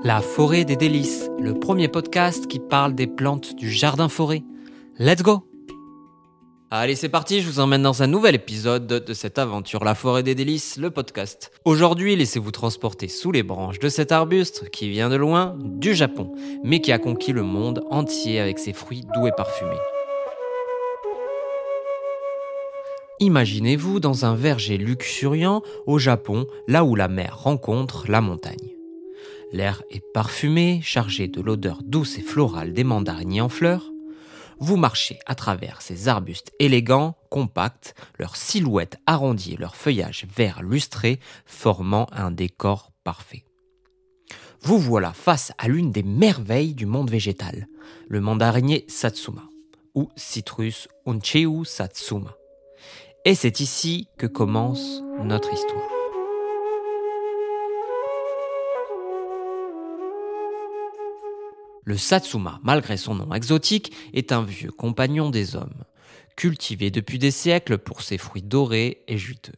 La forêt des délices, le premier podcast qui parle des plantes du jardin-forêt. Let's go! Allez, c'est parti, je vous emmène dans un nouvel épisode de cette aventure, la forêt des délices, le podcast. Aujourd'hui, laissez-vous transporter sous les branches de cet arbuste qui vient de loin, du Japon, mais qui a conquis le monde entier avec ses fruits doux et parfumés. Imaginez-vous dans un verger luxuriant au Japon, là où la mer rencontre la montagne. L'air est parfumé, chargé de l'odeur douce et florale des mandariniers en fleurs. Vous marchez à travers ces arbustes élégants, compacts, leurs silhouettes arrondies et leur feuillage vert lustré, formant un décor parfait. Vous voilà face à l'une des merveilles du monde végétal, le mandarinier Satsuma, ou Citrus Oncheu Satsuma. Et c'est ici que commence notre histoire. Le Satsuma, malgré son nom exotique, est un vieux compagnon des hommes, cultivé depuis des siècles pour ses fruits dorés et juteux.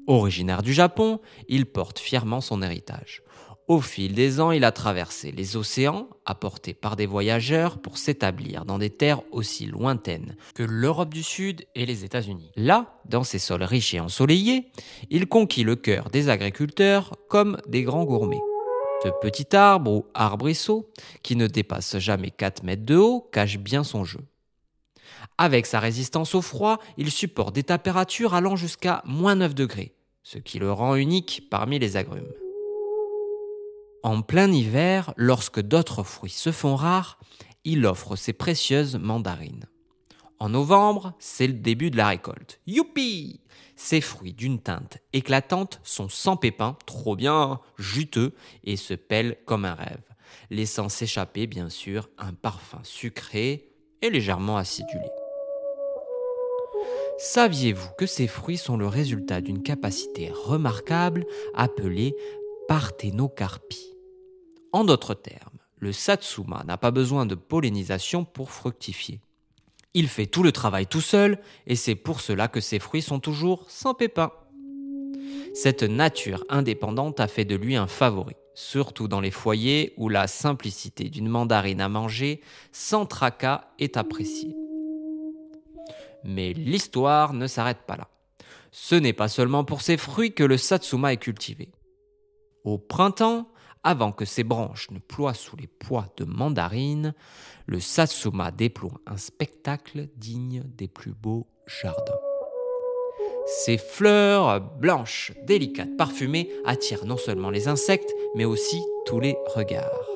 Originaire du Japon, il porte fièrement son héritage. Au fil des ans, il a traversé les océans, apportés par des voyageurs pour s'établir dans des terres aussi lointaines que l'Europe du Sud et les États-Unis. Là, dans ces sols riches et ensoleillés, il conquit le cœur des agriculteurs comme des grands gourmets. Ce petit arbre ou arbrisseau, qui ne dépasse jamais 4 mètres de haut, cache bien son jeu. Avec sa résistance au froid, il supporte des températures allant jusqu'à -9 degrés, ce qui le rend unique parmi les agrumes. En plein hiver, lorsque d'autres fruits se font rares, il offre ses précieuses mandarines. En novembre, c'est le début de la récolte. Youpi! Ces fruits d'une teinte éclatante sont sans pépins, trop bien, juteux et se pèlent comme un rêve, laissant s'échapper bien sûr un parfum sucré et légèrement acidulé. Saviez-vous que ces fruits sont le résultat d'une capacité remarquable appelée parthénocarpie? En d'autres termes, le satsuma n'a pas besoin de pollinisation pour fructifier. Il fait tout le travail tout seul et c'est pour cela que ses fruits sont toujours sans pépins. Cette nature indépendante a fait de lui un favori, surtout dans les foyers où la simplicité d'une mandarine à manger sans tracas est appréciée. Mais l'histoire ne s'arrête pas là. Ce n'est pas seulement pour ses fruits que le satsuma est cultivé. Au printemps, avant que ses branches ne ploient sous les poids de mandarines, le satsuma déploie un spectacle digne des plus beaux jardins. Ses fleurs blanches, délicates, parfumées attirent non seulement les insectes, mais aussi tous les regards.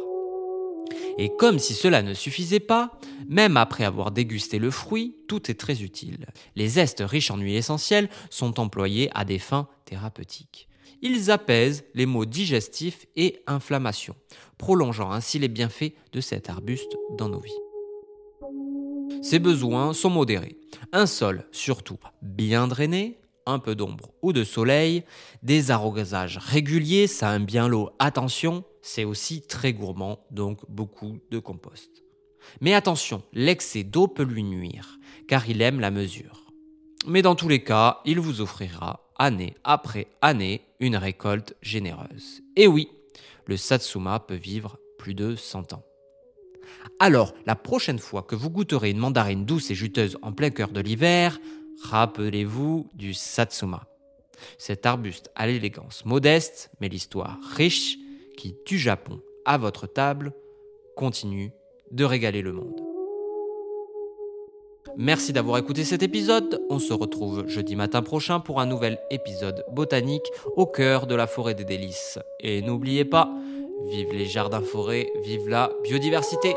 Et comme si cela ne suffisait pas, même après avoir dégusté le fruit, tout est très utile. Les zestes riches en huiles essentielles sont employés à des fins thérapeutiques. Ils apaisent les maux digestifs et inflammations, prolongeant ainsi les bienfaits de cet arbuste dans nos vies. Ses besoins sont modérés. Un sol surtout bien drainé, un peu d'ombre ou de soleil, des arrosages réguliers, ça aime bien l'eau, attention, c'est aussi très gourmand, donc beaucoup de compost. Mais attention, l'excès d'eau peut lui nuire, car il aime la mesure. Mais dans tous les cas, il vous offrira, année après année, une récolte généreuse. Et oui, le satsuma peut vivre plus de 100 ans. Alors, la prochaine fois que vous goûterez une mandarine douce et juteuse en plein cœur de l'hiver, rappelez-vous du satsuma. Cet arbuste à l'élégance modeste, mais l'histoire riche, qui, du Japon à votre table, continue de régaler le monde. Merci d'avoir écouté cet épisode. On se retrouve jeudi matin prochain pour un nouvel épisode botanique au cœur de la forêt des délices. Et n'oubliez pas, vive les jardins-forêts, vive la biodiversité!